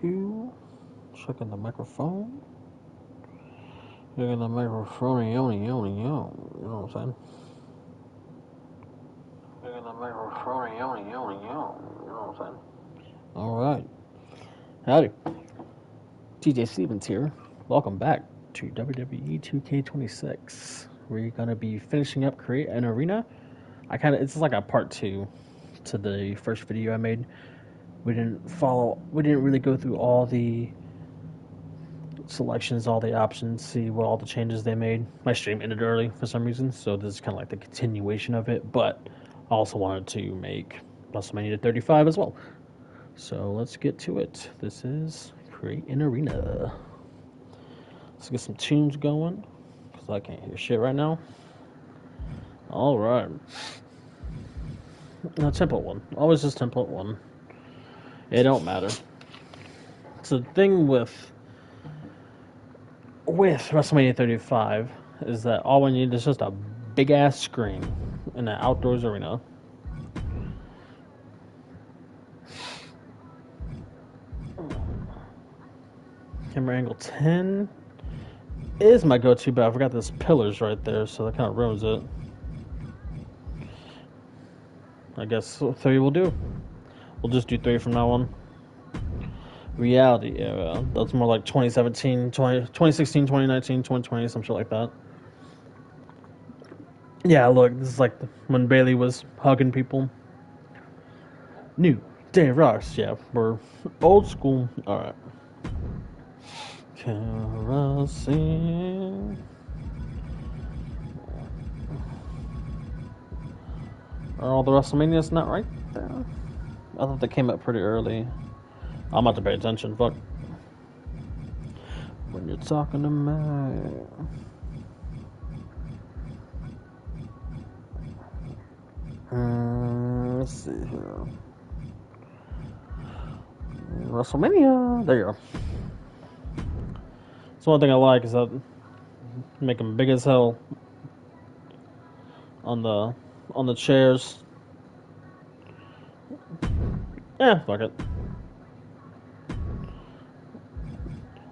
Two, checking the microphone. Checking the microphone, yo. You know what I'm saying? Checking the microphone, yo. You know what I'm saying? Alright. Howdy. TJ Stevens here. Welcome back to WWE 2k26. We're going to be finishing up Create an Arena. It's like a part two to the first video I made. We didn't really go through all the selections, all the options, see what all the changes they made. My stream ended early for some reason, so this is kind of like the continuation of it, but I also wanted to make WrestleMania 35 as well. So let's get to it. This is Create an Arena. Let's get some tunes going, because I can't hear shit right now. Alright. No, template one. Always just template one. It don't matter. So the thing with WrestleMania 35 is that all we need is just a big ass screen in an outdoors arena. Camera angle 10 is my go-to, but I forgot there's pillars right there, so that kind of ruins it. I guess 3 will do. We'll just do 3 from now on. Reality era. That's more like 2017, 2016, 2019, 2020, some shit like that. Yeah, look, this is like when Bailey was hugging people. New Day Ross. Yeah, we're old school. Alright. Kerosene. Are all the WrestleManias not right there? I thought they came up pretty early. I'm about to pay attention. Fuck. When you're talking to me. Let's see here. WrestleMania. There you go. So one thing I like is that make them big as hell on the chairs. Yeah, fuck it.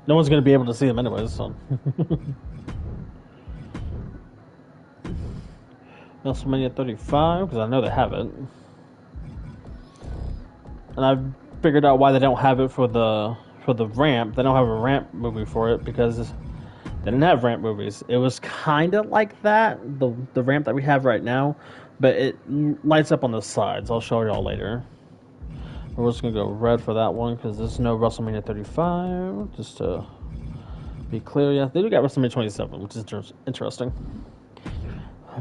No one's gonna be able to see them anyways, so. WrestleMania 35, because I know they have it. And I've figured out why they don't have it for the ramp. They don't have a ramp movie for it because they didn't have ramp movies. It was kind of like that, the ramp that we have right now, but it lights up on the sides. I'll show y'all later. We're just going to go red for that one because there's no WrestleMania 35. Just to be clear, yeah, they do got WrestleMania 27, which is interesting.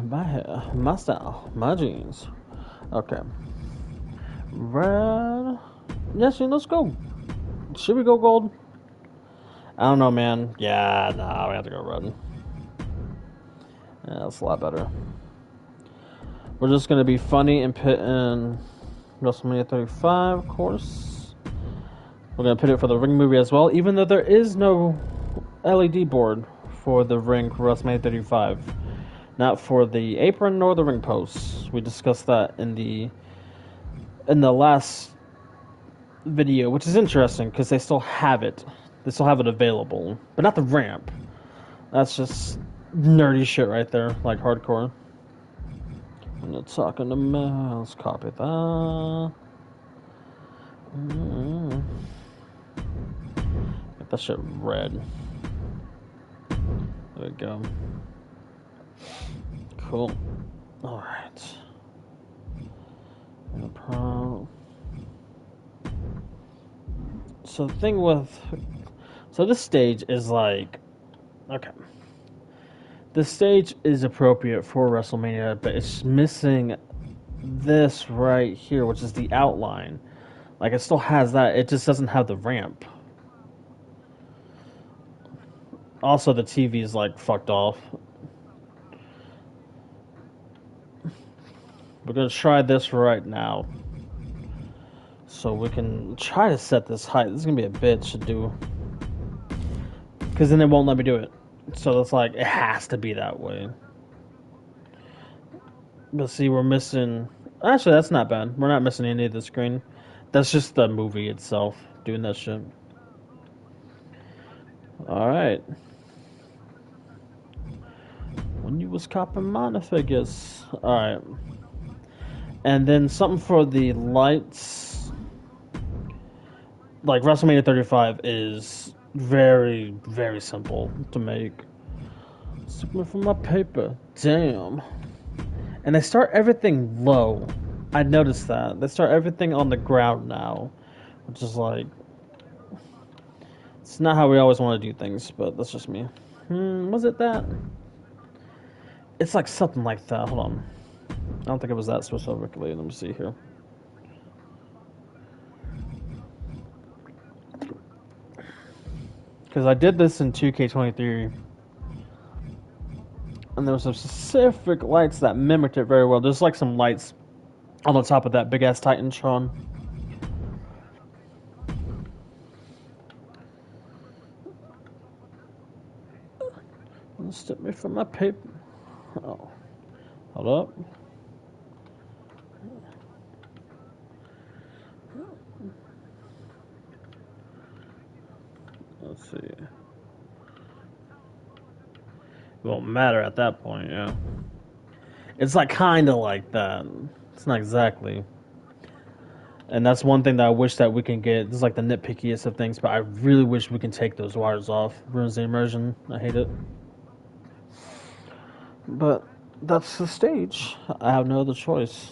My hair, my style, my jeans. Okay. Red. Yes, let's go. Should we go gold? I don't know, man. Yeah, nah, we have to go red. Yeah, that's a lot better. We're just going to be funny and pit in WrestleMania 35, of course. We're going to pit it for the ring movie as well, even though there is no LED board for the ring for WrestleMania 35. Not for the apron nor the ring posts. We discussed that in the last video, which is interesting because they still have it. They still have it available, but not the ramp. That's just nerdy shit right there, like hardcore. When you're talking to me, let's copy that. Get that shit red. There we go. Cool. Alright. So the thing with... So this stage is like... Okay. The stage is appropriate for WrestleMania, but it's missing this right here, which is the outline. Like, it still has that. It just doesn't have the ramp. Also, the TV is, like, fucked off. We're going to try this right now. So we can try to set this height. This is going to be a bitch to do. Because then it won't let me do it. So it's like, it has to be that way. But see, we're missing... Actually, that's not bad. We're not missing any of the screen. That's just the movie itself doing that shit. Alright. When you was copping minor figures. Alright. And then something for the lights. Like, WrestleMania 35 is very, very simple to make. Something from my paper. Damn. And they start everything low. I noticed that. They start everything on the ground now. Which is like... It's not how we always want to do things, but that's just me. Was it that? It's like something like that. Hold on. I don't think it was that specifically. Let me see here. Because I did this in 2k23. And there was some specific lights that mimicked it very well. There's like some lights on the top of that big ass Titantron. Step me from my paper. Oh, hold up. Let's see. It won't matter at that point, yeah. It's like kind of like that. It's not exactly. And that's one thing that I wish that we can get. This is like the nitpickiest of things, but I really wish we can take those wires off. Ruins the immersion. I hate it. But that's the stage. I have no other choice.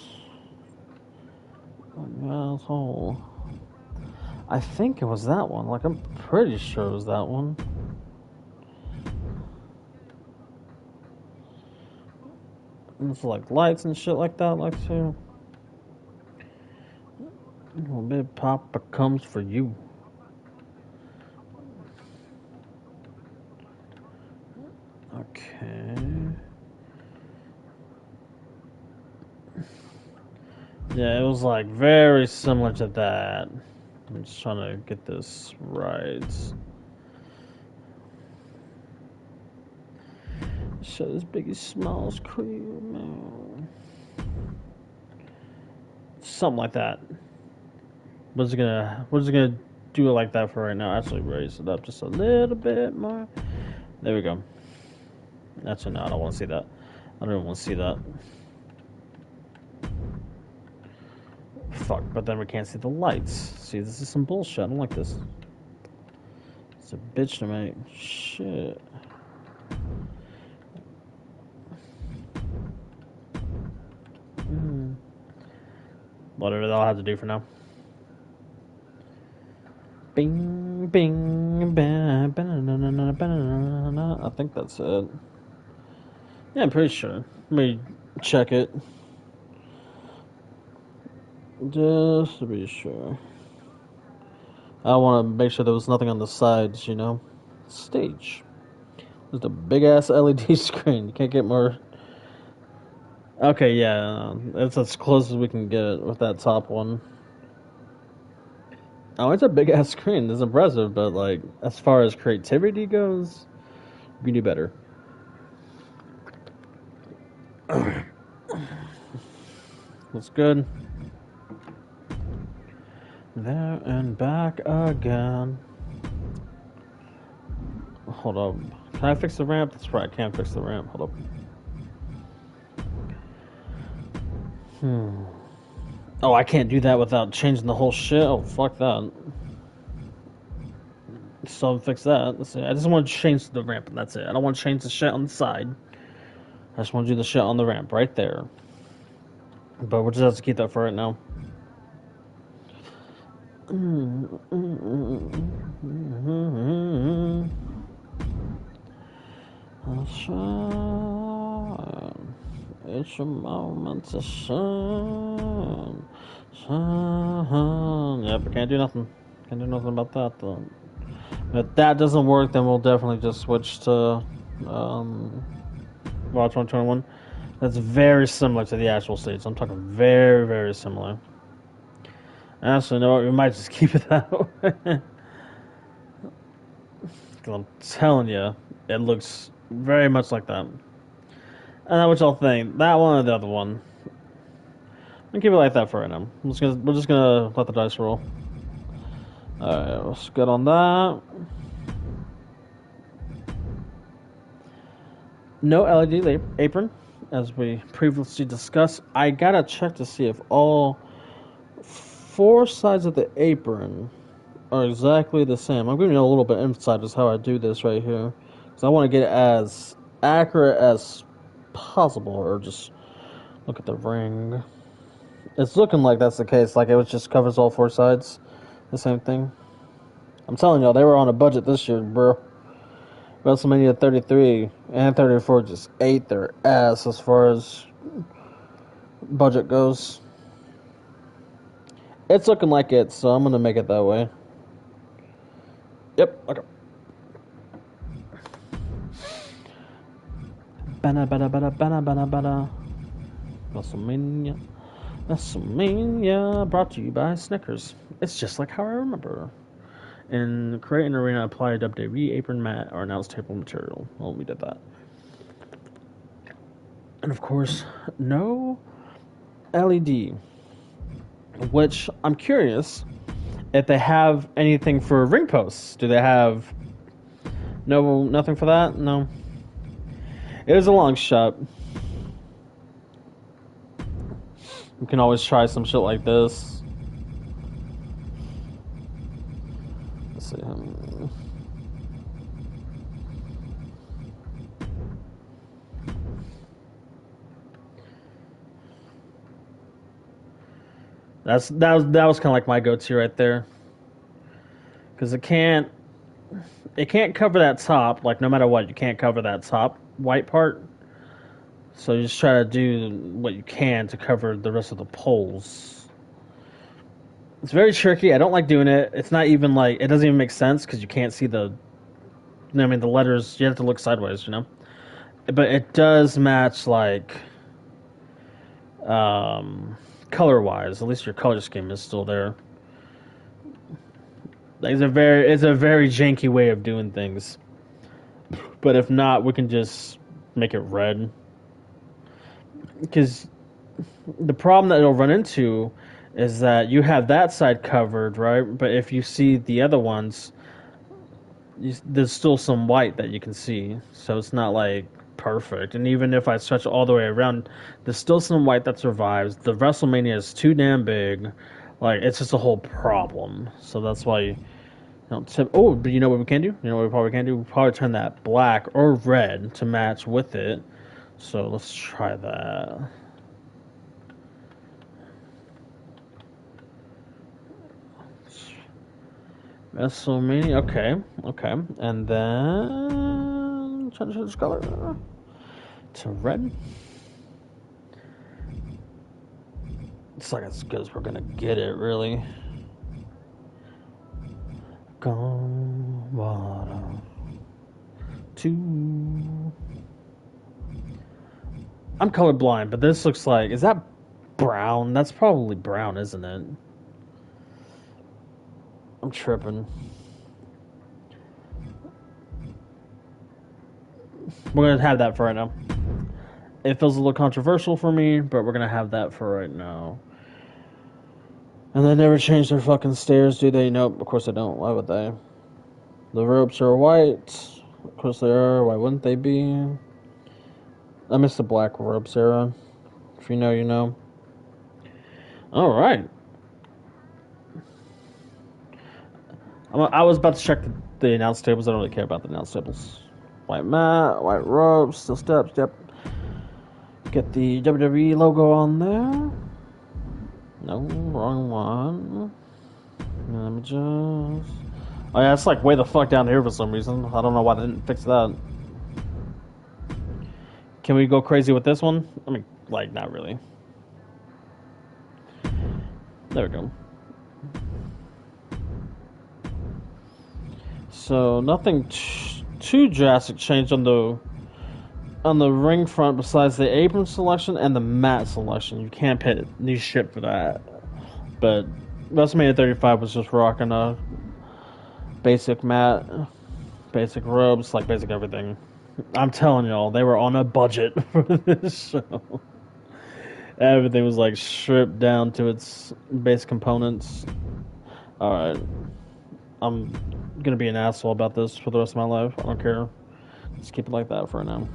Asshole. I think it was that one. Like, I'm pretty sure it was that one. And it's like lights and shit like that, like too. A little bit Papa comes for you. Okay. Yeah, it was like very similar to that. I'm just trying to get this right. Show this Biggie Smalls crew, man. Something like that. We're just gonna do it like that for right now. Actually raise it up just a little bit more. There we go. Actually, no, I don't want to see that. I don't even want to see that. Fuck, but then we can't see the lights. See, this is some bullshit. I don't like this. It's a bitch to me. Shit. Whatever they'll have to do for now. Bing, bing, bang, I think that's it. Yeah, I'm pretty sure. Let me check it. Just to be sure. I want to make sure there was nothing on the sides, you know. Stage. There's a big ass LED screen. You can't get more. Okay, yeah. It's as close as we can get with that top one. Oh, it's a big ass screen. It's impressive, but like, as far as creativity goes, we can do better. That's good. There and back again. Hold up. Can I fix the ramp? That's right, I can't fix the ramp. Hold up. Oh, I can't do that without changing the whole shit? Oh, fuck that. So fix that. Let's see. I just want to change the ramp, and that's it. I don't want to change the shit on the side. I just want to do the shit on the ramp right there. But we'll just have to keep that for right now. Shine. It's a moment to shine. Shine. Yep, I can't do nothing. Can't do nothing about that, though. If that doesn't work, then we'll definitely just switch to Watch 121. That's very similar to the actual stage. I'm talking very, very similar. Actually, you know what? We might just keep it that way. I'm telling you, it looks very much like that. I don't know what y'all think. That one or the other one? I'll keep it like that for right now. We're just gonna let the dice roll. Alright, let's get on that. No LED apron, as we previously discussed. I gotta check to see if all four sides of the apron are exactly the same. I'm giving you a little bit of insight as how I do this right here, because I want to get it as accurate as possible, or just look at the ring. It's looking like that's the case, like it just covers all four sides, the same thing. I'm telling y'all, they were on a budget this year, bro. WrestleMania 33 and 34 just ate their ass as far as budget goes. It's looking like it, so I'm gonna make it that way. Yep, okay. Bana bana bana bana bana bana. WrestleMania. WrestleMania brought to you by Snickers. It's just like how I remember. And create an arena, apply a WWE apron mat or announce table material. Well, we did that. And of course, no LED. Which I'm curious if they have anything for ring posts. Do they have nothing for that? No. It is a long shot. You can always try some shit like this. Let's see. That was kind of like my go-to right there, because it can't cover that top. Like no matter what, you can't cover that top white part. So you just try to do what you can to cover the rest of the poles. It's very tricky. I don't like doing it. It's not even like, it doesn't even make sense because you can't see the letters. You have to look sideways, you know. But it does match like color wise. At least your color scheme is still there. It's a very janky way of doing things. But if not, we can just make it red. Because the problem that it'll run into is that you have that side covered, right? But if you see the other ones, there's still some white that you can see. So it's not like perfect. And even if I stretch it all the way around, there's still some white that survives. The WrestleMania is too damn big. Like, it's just a whole problem. So that's why you don't tip. Oh, but you know what we can do? You know what we probably can do? We'll probably turn that black or red to match with it. So let's try that. WrestleMania, okay. And then try to change color to red. It's like as good as we're gonna get it, really. Gone water. 2. I'm colorblind, but this looks like, is that brown? That's probably brown, isn't it? I'm tripping. We're gonna have that for right now. It feels a little controversial for me, but we're gonna have that for right now. And they never change their fucking stairs, do they? Nope, of course they don't. Why would they? The ropes are white. Of course they are. Why wouldn't they be? I miss the black ropes era. If you know, you know. Alright. I was about to check the announce tables. I don't really care about the announce tables. White mat, white ropes, steel steps, yep. Get the WWE logo on there. No, wrong one. Let me just... Oh yeah, it's like way the fuck down here for some reason. I don't know why they didn't fix that. Can we go crazy with this one? I mean, like, not really. There we go. So nothing too drastic changed on the ring front besides the apron selection and the mat selection. You can't pay new shit for that. But WrestleMania 35 was just rocking a basic mat, basic robes, like basic everything. I'm telling y'all, they were on a budget for this show. Everything was like stripped down to its base components. Alright. I'm gonna be an asshole about this for the rest of my life. I don't care. Just keep it like that for now.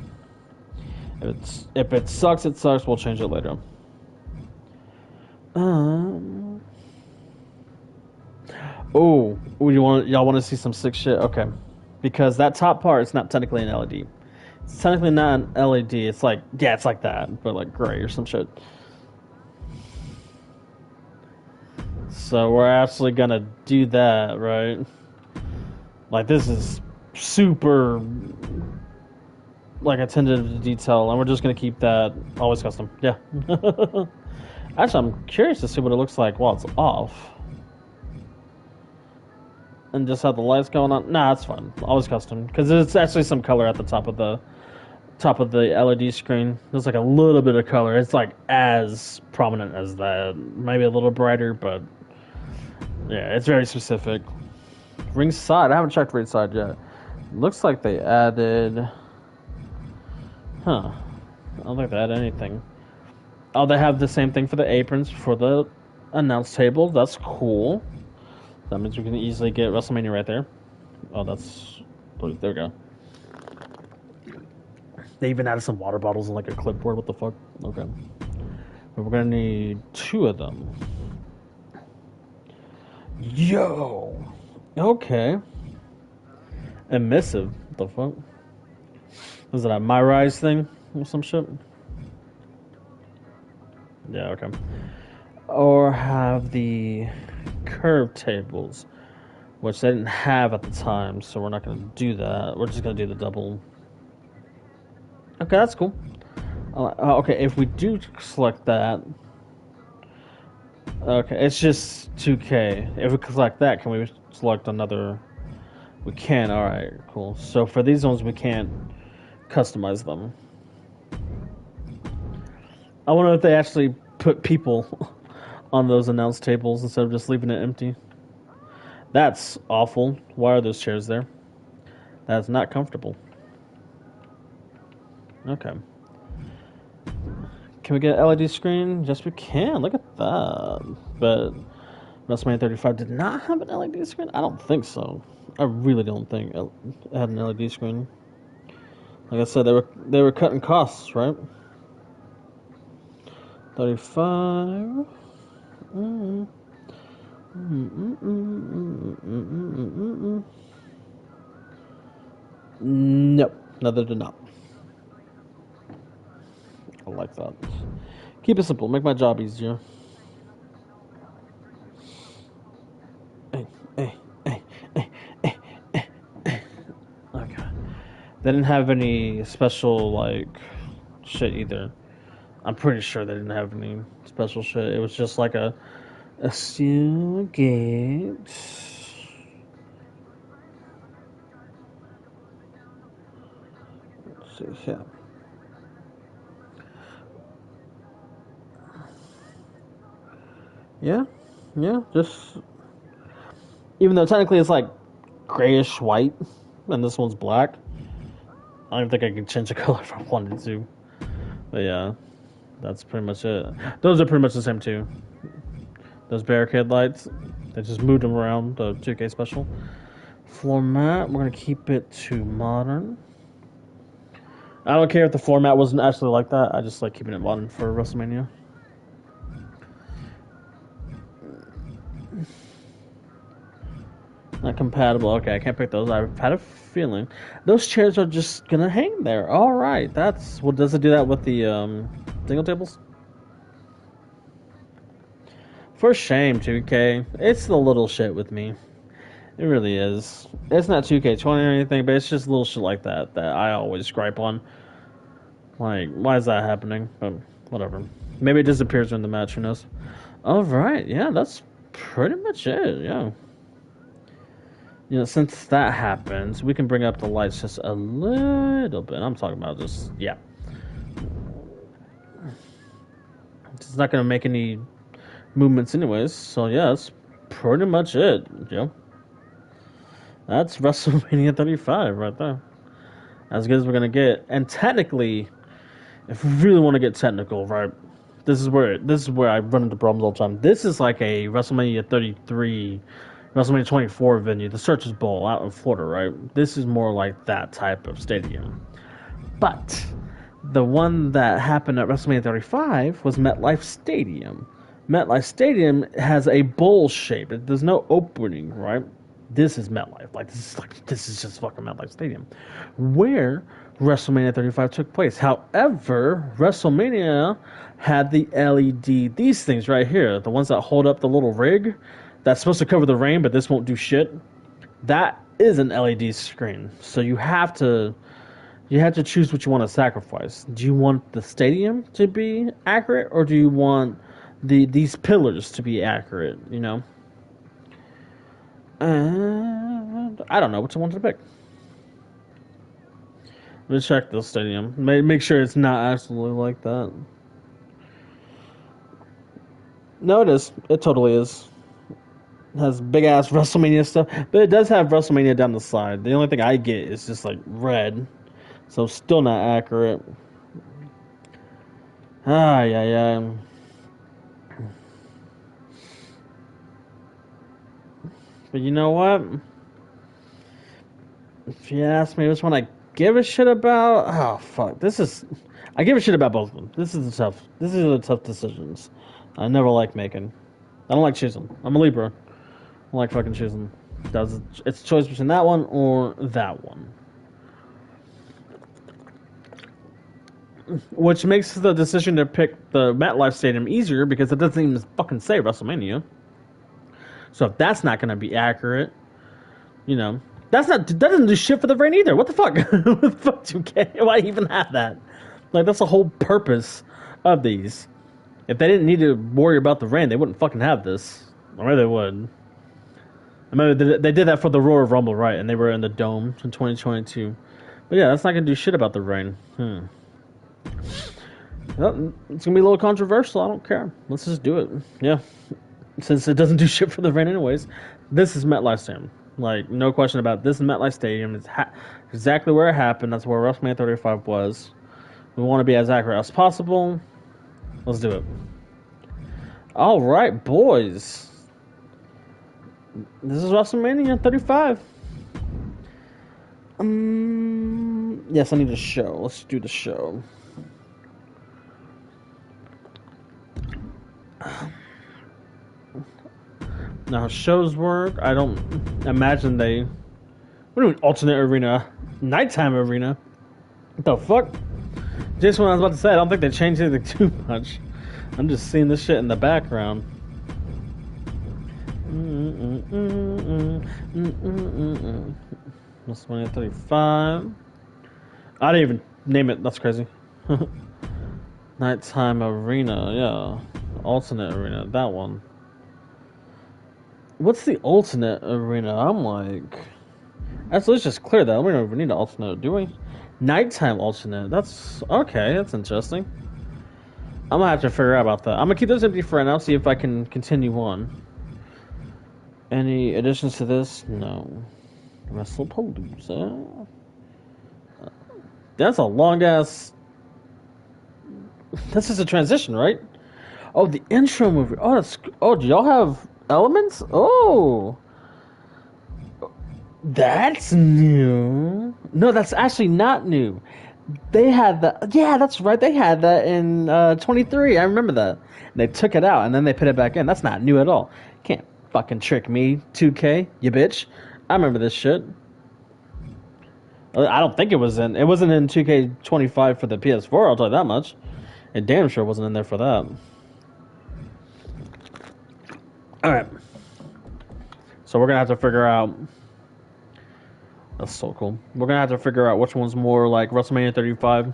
If it sucks, it sucks. We'll change it later. Oh, y'all want to see some sick shit? Okay, because that top part is not technically an LED. It's technically not an LED. It's like it's like that, but like gray or some shit. So we're actually gonna do that, right? Like this is super like attentive to detail, and we're just gonna keep that always custom. Yeah. Actually, I'm curious to see what it looks like while it's off. And just have the lights going on. Nah, it's fine. Always custom because it's actually some color at the top of the LED screen. There's like a little bit of color. It's like as prominent as that. Maybe a little brighter, but yeah, it's very specific. Ringside. I haven't checked ringside yet. Looks like they added. Huh. I don't think they added anything. Oh, they have the same thing for the aprons for the announce table. That's cool. That means we can easily get WrestleMania right there. Oh, that's... There we go. They even added some water bottles and like a clipboard. What the fuck? Okay. But we're gonna need 2 of them. Yo! Okay. Emissive. What the fuck? Was it a My Rise thing or some shit? Yeah, okay. Or have the curve tables, which they didn't have at the time, so we're not going to do that. We're just going to do the double. Okay, that's cool. Okay, if we do select that, okay, it's just 2K. If we select that, can we select another? We can. All right, cool. So for these ones, we can't customize them. I wonder if they actually put people on those announce tables instead of just leaving it empty. That's awful. Why are those chairs there? That's not comfortable. Okay. Can we get an LED screen? Yes, we can. Look at that. But WrestleMania 35 did not have an LED screen? I don't think so. I really don't think it had an LED screen. Like I said, they were cutting costs, right? 35. Nope, no, they did not. I like that. Keep it simple. Make my job easier. Hey. Okay. They didn't have any special like shit either. I'm pretty sure they didn't have any special shit. It was just like a steel gate. Let's see here. Yeah, just even though technically it's like grayish white, and this one's black. I don't think I can change the color if I wanted to. But yeah, that's pretty much it. Those are pretty much the same too. Those barricade lights, they just moved them around the 2K special. Floor mat, we're gonna keep it to modern. I don't care if the floor mat wasn't actually like that. I just like keeping it modern for WrestleMania. Not compatible. Okay, I can't pick those. I've had a feeling those chairs are just gonna hang there. All right, that's what does it do that with the single tables? For shame, 2K. It's the little shit with me. It really is. It's not 2K20 or anything, but it's just little shit like that I always gripe on. Like, why is that happening? But whatever. Maybe it disappears during the match. Who knows? All right, yeah, that's pretty much it. Yeah. You know, since that happens, we can bring up the lights just a little bit. I'm talking about just, yeah. It's not going to make any movements anyways. So, yeah, that's pretty much it, Joe. That's WrestleMania 35 right there. As good as we're going to get. And technically, if we really want to get technical, right, this is where I run into problems all the time. This is like a WrestleMania 33... WrestleMania 24 venue, the Searchers Bowl out in Florida, right? This is more like that type of stadium. But The one that happened at WrestleMania 35 was MetLife Stadium. MetLife Stadium has a bowl shape. There's no opening, right? This is MetLife. This is just fucking MetLife Stadium, where WrestleMania 35 took place. However, WrestleMania had the LED, these things right here, the ones that hold up the little rig that's supposed to cover the rain, but this won't do shit. That is an LED screen. So you have to choose what you want to sacrifice. Do you want the stadium to be accurate, or do you want these pillars to be accurate? You know. And I don't know which one to pick. Let me check the stadium. Make sure it's not absolutely like that. No, it is. It totally is. It has big ass WrestleMania stuff, but it does have WrestleMania down the side. The only thing I get is just like red, so still not accurate. Yeah. But you know what? If you ask me which one I give a shit about, oh fuck, I give a shit about both of them. These are the tough decisions. I never like making. I don't like choosing. I'm a Libra. I don't like fucking choosing. It's a choice between that one or that one. Which makes the decision to pick the MetLife Stadium easier because it doesn't even fucking say WrestleMania. So if that's not going to be accurate, you know, that doesn't do shit for the rain either. What the fuck? What the fuck, 2K? Why even have that? Like, that's the whole purpose of these. If they didn't need to worry about the rain, they wouldn't fucking have this. Or they would. I mean, they did that for the Royal Rumble, right? And they were in the Dome in 2022. But yeah, that's not going to do shit about the rain. Well, it's going to be a little controversial. I don't care. Let's just do it. Yeah. Since it doesn't do shit for the rain anyways, this is MetLife Stadium. Like, no question about it. This is MetLife Stadium. It's exactly where it happened. That's where WrestleMania 35 was. We want to be as accurate as possible. Let's do it. All right, boys. This is WrestleMania 35. Yes, I need a show. Let's do the show. Now, how shows work, I don't imagine they... What do you mean, alternate arena? Nighttime arena? What the fuck? Just what I was about to say, I don't think they changed anything too much. I'm just seeing this shit in the background. WrestleMania 35. I didn't even name it, that's crazy. Nighttime arena, yeah. Alternate arena, that one. What's the alternate arena? I'm like... Actually, let's just clear that. We don't even need an alternate, do we? Nighttime alternate. That's... Okay, that's interesting. I'm gonna have to figure out about that. I'm gonna keep this empty for now, see if I can continue on. Any additions to this? No. WrestlePalooza. That's a long-ass... This is a transition, right? Oh, the intro movie. Oh, that's... Oh, do y'all have... Elements? Oh, that's new. No, that's actually not new. They had that. Yeah, that's right. They had that in 23. I remember that. And they took it out and then they put it back in. That's not new at all. Can't fucking trick me, 2K, you bitch. I remember this shit. I don't think it was in. It wasn't in 2K25 for the PS4. I'll tell you that much. It damn sure wasn't in there for that. Alright. So we're going to have to figure out... That's so cool. We're going to have to figure out which one's more like WrestleMania 35.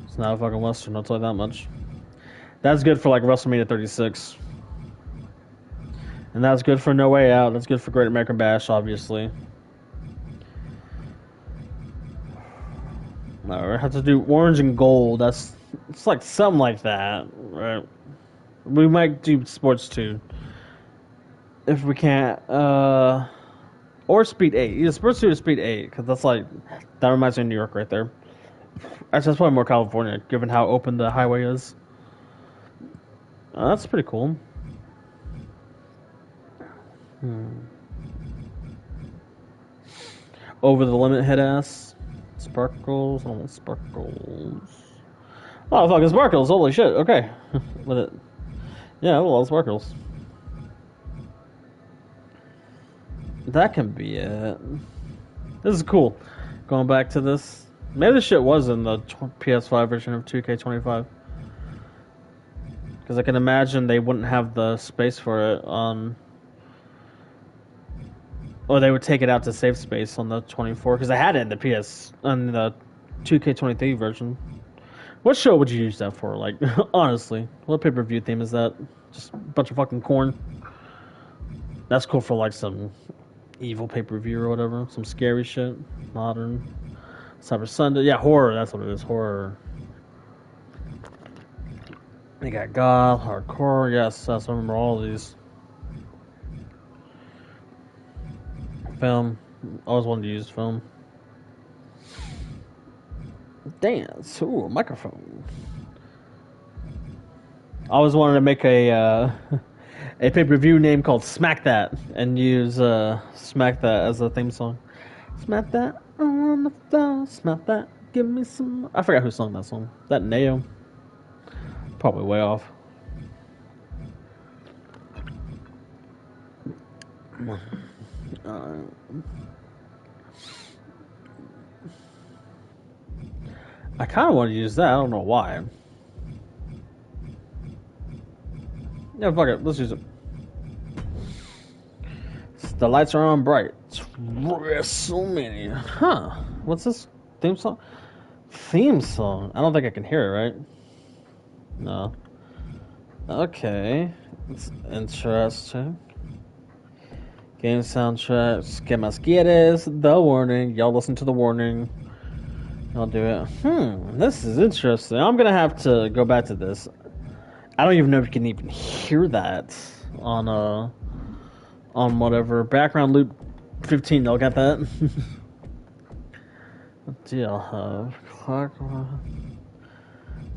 It's not a fucking Western, I'll tell you that much. That's good for like WrestleMania 36. And that's good for No Way Out. That's good for Great American Bash, obviously. No, we have to do orange and gold. It's like something like that, right? We might do sports too. If we can't, or Speed 8. Either Sports 2 or Speed 8, because that reminds me of New York right there. Actually, that's probably more California, given how open the highway is. That's pretty cool. Over the limit head ass. It's sparkles. I don't want sparkles. Oh, fucking sparkles! Holy shit! Okay, with it. Yeah, a lot of sparkles. That can be it. This is cool. Going back to this. Maybe this shit was in the PS5 version of 2k25. Because I can imagine they wouldn't have the space for it on... Or they would take it out to save space on the 24. Because I had it in the on the 2k23 version. What show would you use that for? Like, honestly. What pay-per-view theme is that? Just a bunch of fucking corn? That's cool for like some evil pay-per-view or whatever. Some scary shit. Modern. Cyber Sunday. Yeah, horror. That's what it is. Horror. They got goth, hardcore. Yes, I remember all of these. Film. Always wanted to use film. Dance. Ooh, a microphone. I always wanted to make a pay-per-view name called Smack That and use Smack That as a theme song. Smack that on the floor, smack that, give me some... I forgot who sung that song. Is that Neo? Probably way off. I kind of want to use that. I don't know why. Yeah, fuck it. Let's use it. The lights are on bright. It's WrestleMania. Huh. What's this? Theme song? Theme song? I don't think I can hear it, right? No. Okay. It's interesting. Game soundtracks. Que más quieres? The warning. Y'all listen to the warning. I'll do it. This is interesting. I'm gonna have to go back to this. I don't even know if you can even hear that on whatever. Background loop 15, y'all got that? What do y'all have?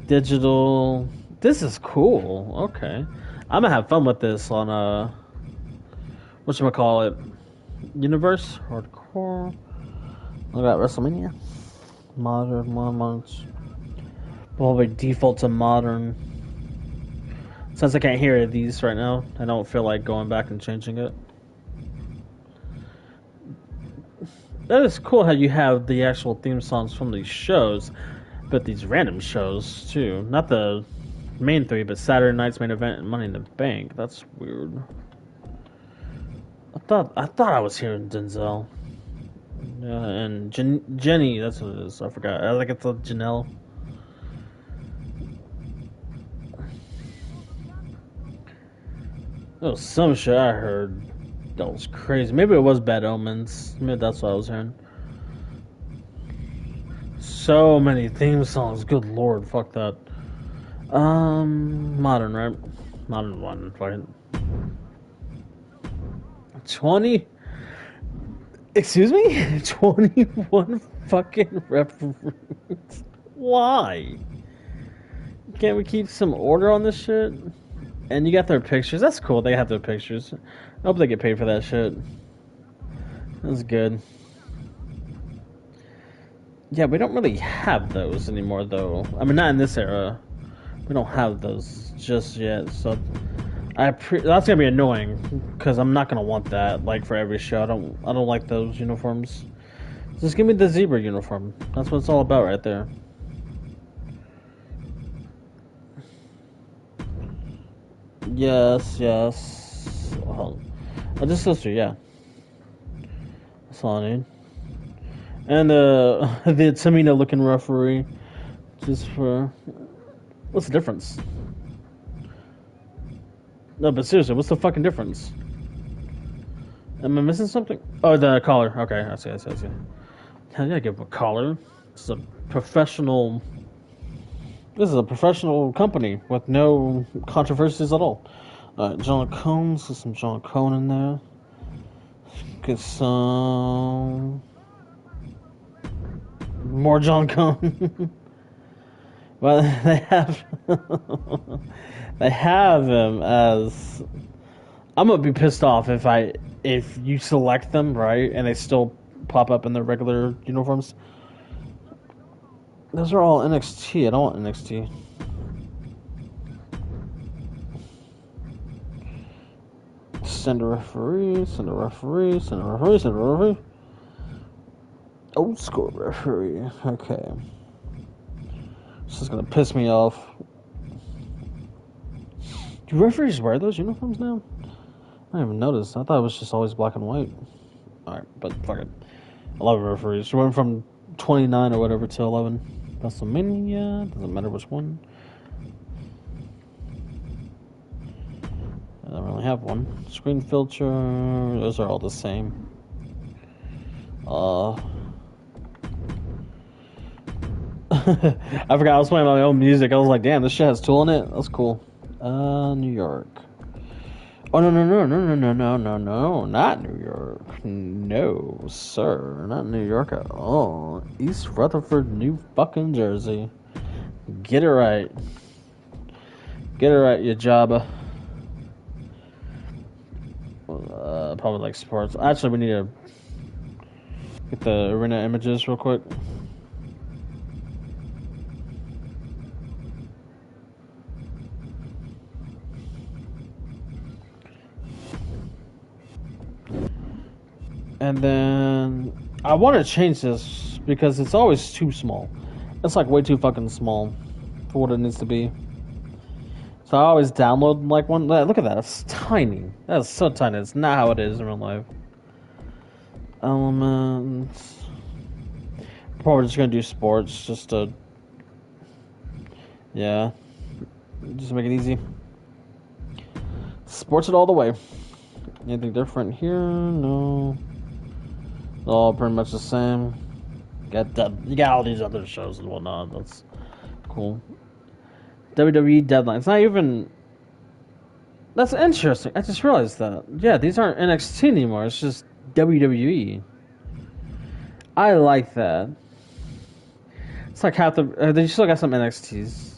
Digital. This is cool. Okay. I'm gonna have fun with this on whatchamacallit? Universe? Hardcore. What about WrestleMania? Modern ones. Probably default to modern. Since I can't hear these right now, I don't feel like going back and changing it. That is cool how you have the actual theme songs from these shows, but these random shows too. Not the main three, but Saturday Night's Main Event and Money in the Bank. That's weird. I thought I was hearing Denzel. Yeah, and Jenny, that's what it is. I forgot. I think it's Janelle. There was some shit I heard that was crazy. Maybe it was Bad Omens. Maybe that's what I was hearing. So many theme songs. Good lord, fuck that. Modern, right? Modern one, fucking 20. Excuse me? 21 fucking referees. Why? Can't we keep some order on this shit? And you got their pictures. That's cool. They have their pictures. I hope they get paid for that shit. That's good. Yeah, we don't really have those anymore, though. I mean, not in this era. We don't have those just yet. So that's gonna be annoying because I'm not gonna want that like for every show. I don't like those uniforms. Just give me the zebra uniform. That's what it's all about right there. Yes. Oh, just those two, yeah. That's all I need. And the Tamina looking referee. Just for... What's the difference? No, but seriously, what's the fucking difference? Am I missing something? Oh, the collar. Okay, I see. Hell yeah, give him a collar. This is a professional company with no controversies at all. John Combs, there's some John Cone in there. Get some more John Cone. Well, they have him as... I'm gonna be pissed off if you select them, right, and they still pop up in their regular uniforms. Those are all NXT. I don't want NXT. Send a referee, send a referee, send a referee, send a referee. Old school referee. Okay. This is gonna piss me off. Do referees wear those uniforms now? I didn't even notice. I thought it was just always black and white. Alright, but fuck it. I love referees. We went from 29 or whatever to 11. WrestleMania. Doesn't matter which one. I don't really have one. Screen filter. Those are all the same. I forgot I was playing my own music. I was like, damn, this shit has Tool in it. That's cool. New York. Oh, no, not New York. No, sir, not New York at all. East Rutherford, New fucking Jersey. Get it right. Get it right, you jabba. Probably like sports. Actually, we need to get the arena images real quick. And then I want to change this because it's always too small. It's like way too fucking small for what it needs to be. So I always download like one. Look at that. It's tiny. That's so tiny. It's not how it is in real life. Elements. Probably just gonna do sports just to. Yeah. Just make it easy. Sports it all the way. Anything different here? No. All pretty much the same. You got all these other shows and whatnot. That's cool. WWE Deadline. It's not even. That's interesting. I just realized that. Yeah, these aren't NXT anymore. It's just WWE. I like that. It's like half the. They still got some NXTs,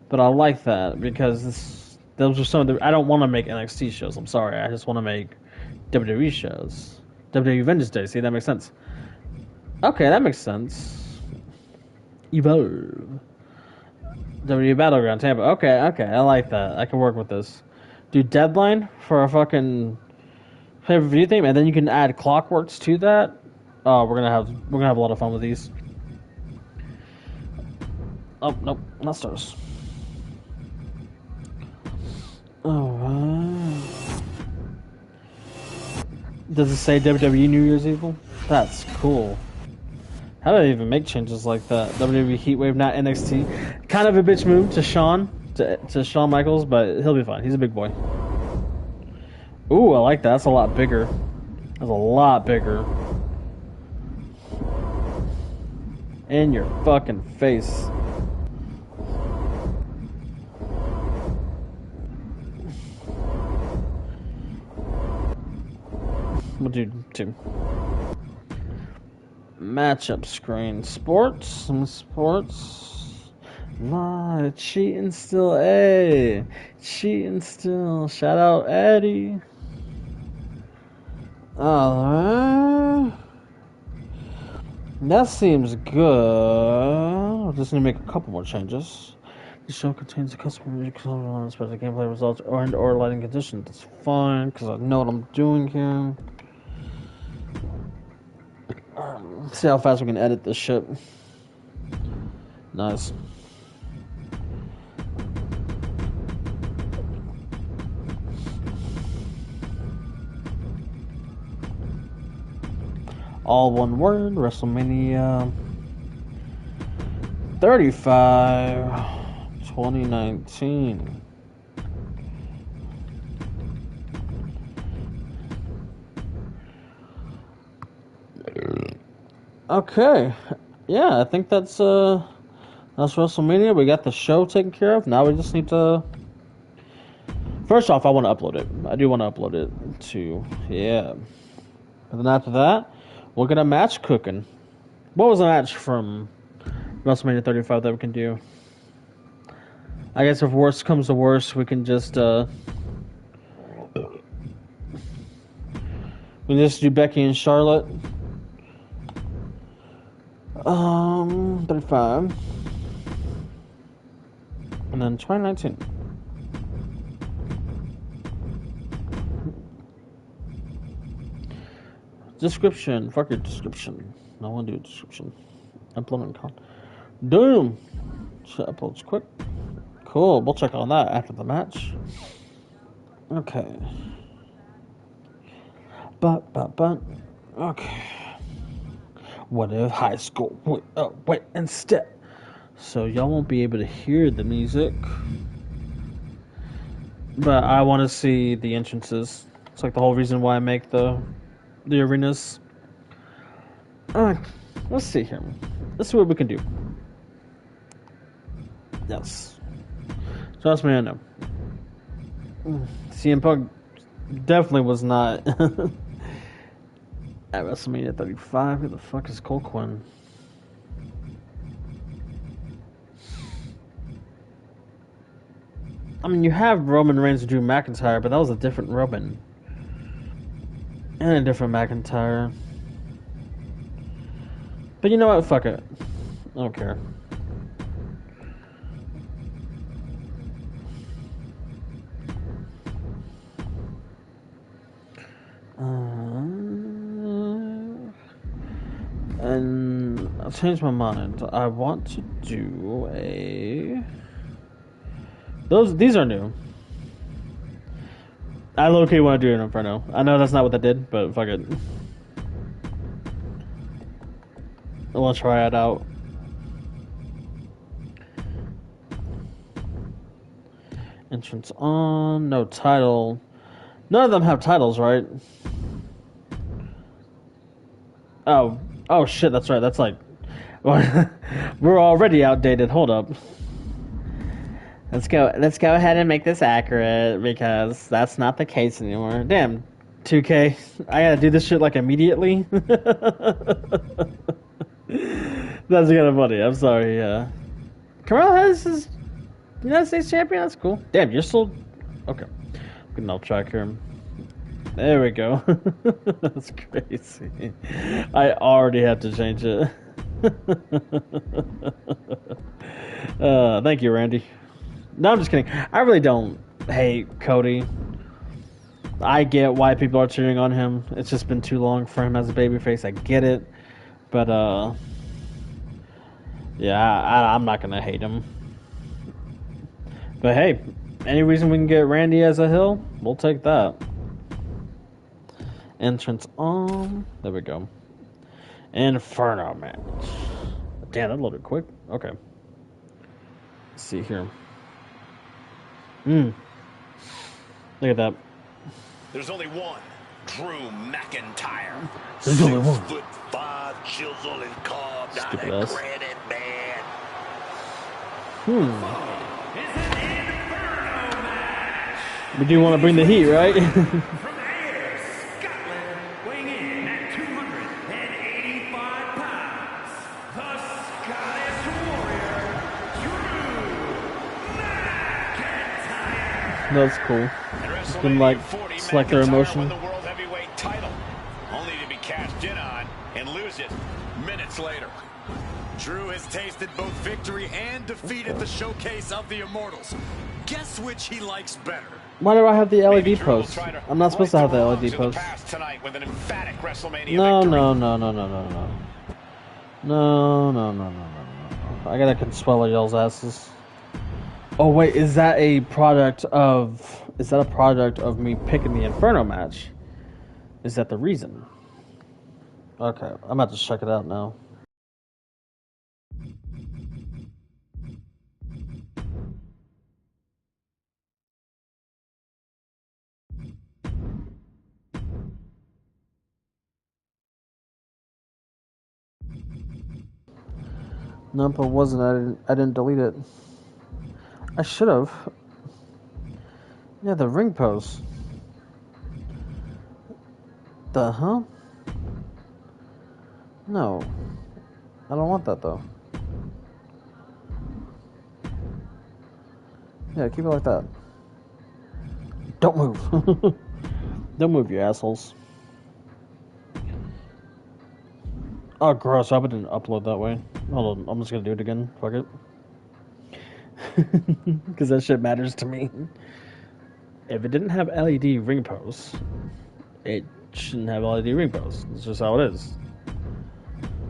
but I like that because those are some of the. I don't want to make NXT shows. I'm sorry. I just want to make WWE shows. WWE Vengeance Day. See, that makes sense. Okay, that makes sense. Evolve. WWE Battleground Tampa. Okay, I like that. I can work with this. Do Deadline for a fucking pay-per-view theme, and then you can add Clockworks to that. Oh, we're gonna have a lot of fun with these. Oh nope, not stars. Alright. Does it say WWE New Year's Evil? That's cool. How do they even make changes like that? WWE Heatwave, not NXT. Kind of a bitch move to Shawn Michaels, but he'll be fine. He's a big boy. Ooh, I like that. That's a lot bigger. That's a lot bigger. In your fucking face. We'll do two. Matchup screen. Sports. Nah, cheating still. Hey, cheating still. Shout out Eddie. Alright. That seems good. I'm just gonna make a couple more changes. The show contains a customer on special gameplay results or lighting conditions. That's fine because I know what I'm doing here. See how fast we can edit this shit. Nice. All one word, WrestleMania 35, 2019. Okay, yeah, I think that's WrestleMania. We got the show taken care of. Now we just need to. First off, I want to upload it. I do want to upload it to And then after that, we'll get a match cooking. What was a match from WrestleMania 35 that we can do? I guess if worst comes to worst, we can just do Becky and Charlotte. 35. And then 2019. Description. Fuck your description. I want to do a description. Implement con. Doom. Shit uploads quick. Cool. We'll check on that after the match. Okay. But. Okay. What if high school? Wait, instead. So y'all won't be able to hear the music. But I want to see the entrances. It's like the whole reason why I make the arenas. Let's see here. Let's see what we can do. Yes. Trust me, I know. CM Punk definitely was not at WrestleMania 35. Who the fuck is Cole Quinn? I mean, you have Roman Reigns and Drew McIntyre, but that was a different Roman. And a different McIntyre. But you know what? Fuck it. I don't care. And I'll change my mind. I want to do a... These are new. I low-key want to do an Inferno. I know that's not what that did, but fuck it. We'll try it out. Entrance on. No title. None of them have titles, right? Oh shit, that's right. That's like... We're already outdated. Hold up. Let's go ahead and make this accurate, because that's not the case anymore. Damn, 2K. I gotta do this shit like immediately. That's kind of funny. I'm sorry, yeah. Carmelo Hayes is United States champion? That's cool. Damn, you're still... Okay. I'm getting off track here. There we go. That's crazy. I already have to change it. Thank you, Randy. No, I'm just kidding. I really don't hate Cody. I get why people are cheering on him. It's just been too long for him as a babyface. I get it. But, yeah, I'm not going to hate him. But, hey, any reason we can get Randy as a heel, we'll take that. Entrance on. There we go. Inferno match. Damn, that loaded quick. Okay. Let's see here. Look at that. There's only one Drew McIntyre. There's only one. 6'5", chiseled and carved out of Stupid ass. granite, man. We do want to bring the heat, right? From Ayr, Scotland, weighing in at 285 pounds, the Scottish Warrior, Drew McIntyre. That's cool. It's been like select their emotion. Won the World Heavyweight title, only to be cashed in on and lose it minutes later. Drew has tasted both victory and defeat at the showcase of the Immortals. Guess which he likes better? Why do I have the LED post? I'm not supposed to have the LED post. No. I gotta Consuelo y'all's asses. Oh wait, is that a product of me picking the Inferno match? Is that the reason? Okay, I'm about to check it out now. Nope, it wasn't. I didn't delete it. I should have. Yeah, the ring post. The huh? No. I don't want that though. Yeah, keep it like that. Don't move. Don't move, you assholes. Oh, gross. I hope I didn't upload that way. Hold on. I'm just gonna do it again. Fuck it. Because that shit matters to me. If it didn't have LED ring posts, it shouldn't have LED ring posts. It's just how it is.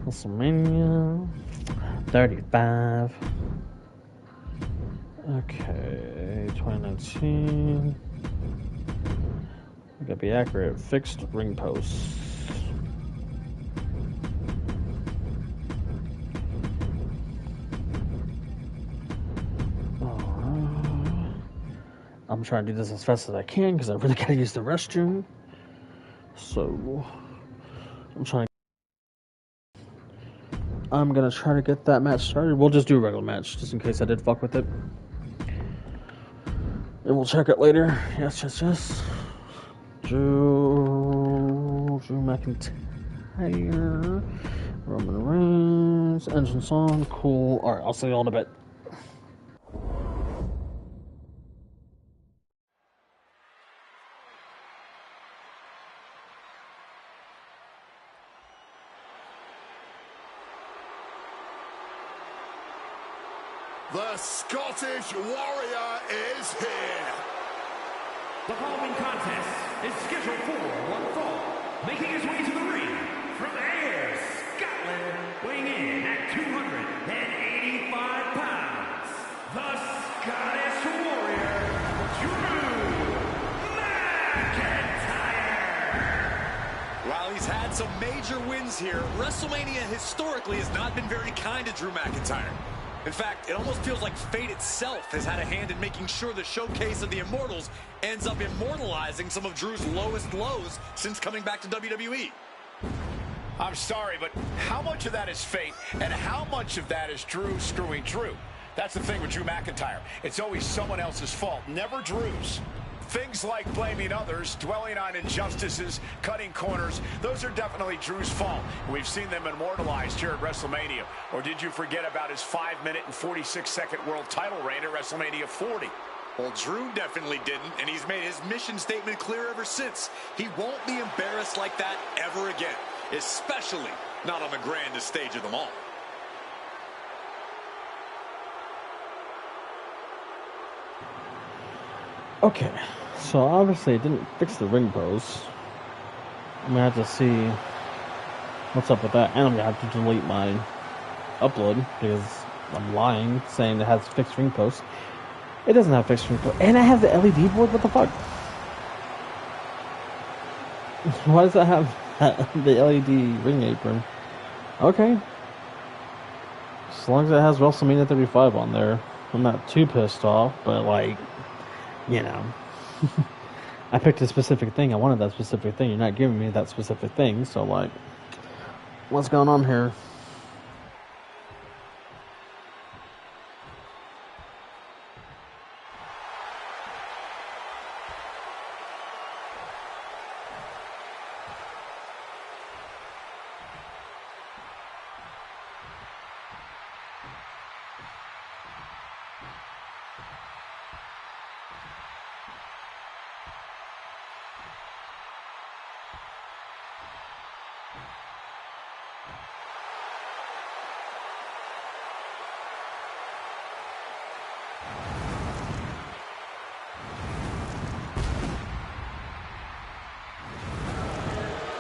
WrestleMania 35. Okay, 2019. I gotta be accurate. Fixed ring posts. I'm trying to do this as fast as I can because I really gotta use the restroom. So I'm gonna try to get that match started. We'll just do a regular match just in case I did fuck with it. And we'll check it later. Yes. Drew McIntyre, Roman Reigns, engine song, cool. Alright, I'll see you all in a bit. The Scottish Warrior is here. The following contest is scheduled for one fall. Making his way to the ring from Ayr, Scotland, weighing in at 285 pounds, the Scottish Warrior, Drew McIntyre. While he's had some major wins here, WrestleMania historically has not been very kind to Drew McIntyre. In fact, it almost feels like fate itself has had a hand in making sure the showcase of the Immortals ends up immortalizing some of Drew's lowest lows since coming back to WWE. I'm sorry, but how much of that is fate and how much of that is Drew screwing Drew? That's the thing with Drew McIntyre. It's always someone else's fault, never Drew's. Things like blaming others, dwelling on injustices, cutting corners, those are definitely Drew's fault. We've seen them immortalized here at WrestleMania. Or did you forget about his 5-minute and 46-second world title reign at WrestleMania 40? Well, Drew definitely didn't, and he's made his mission statement clear ever since. He won't be embarrassed like that ever again, especially not on the grandest stage of them all. Okay, so obviously it didn't fix the ring post. I'm gonna have to see what's up with that, and I'm gonna have to delete my upload because I'm lying, saying it has fixed ring posts. It doesn't have fixed ring posts, and I have the LED board. What the fuck? Why does that have the LED ring apron? Okay, as long as it has WrestleMania 35 on there, I'm not too pissed off. But like, you know, I picked a specific thing. I wanted that specific thing. You're not giving me that specific thing. So, like, what's going on here?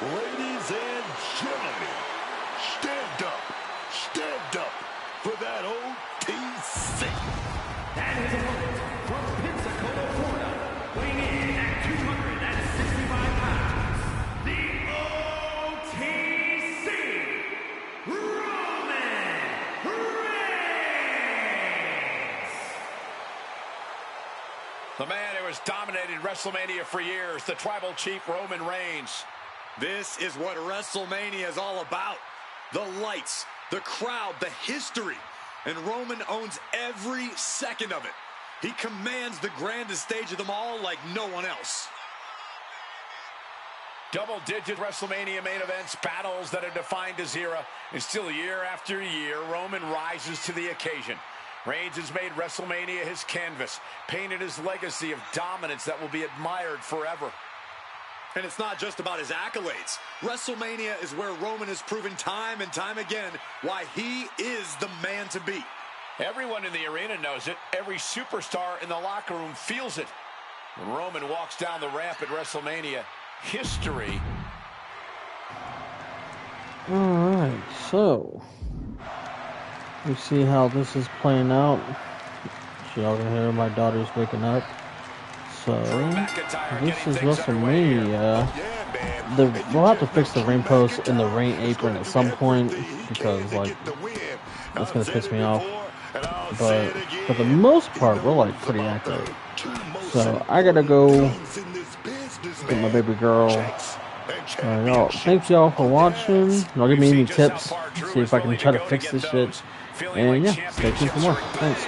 Ladies and gentlemen, stand up for that OTC. And his opponent from Pensacola, Florida, weighing in at 265 pounds, the OTC, Roman Reigns. The man who has dominated WrestleMania for years, the Tribal Chief Roman Reigns. This is what WrestleMania is all about. The lights, the crowd, the history. And Roman owns every second of it. He commands the grandest stage of them all like no one else. Double-digit WrestleMania main events, battles that have defined his era, and still year after year, Roman rises to the occasion. Reigns has made WrestleMania his canvas, painted his legacy of dominance that will be admired forever. And it's not just about his accolades. WrestleMania is where Roman has proven time and time again why he is the man to beat. Everyone in the arena knows it. Every superstar in the locker room feels it. When Roman walks down the ramp at WrestleMania, history. Alright, so we see how this is playing out. Y'all can hear my daughter's waking up. So this is WrestleMania. We'll have to fix the ring post and the ring apron at some point because like that's gonna piss me off. But for the most part, we're like pretty accurate. So I gotta go get my baby girl. Y'all, thanks y'all for watching. Y'all give me any tips, see if I can try to fix this shit. And yeah, stay tuned for more. Thanks.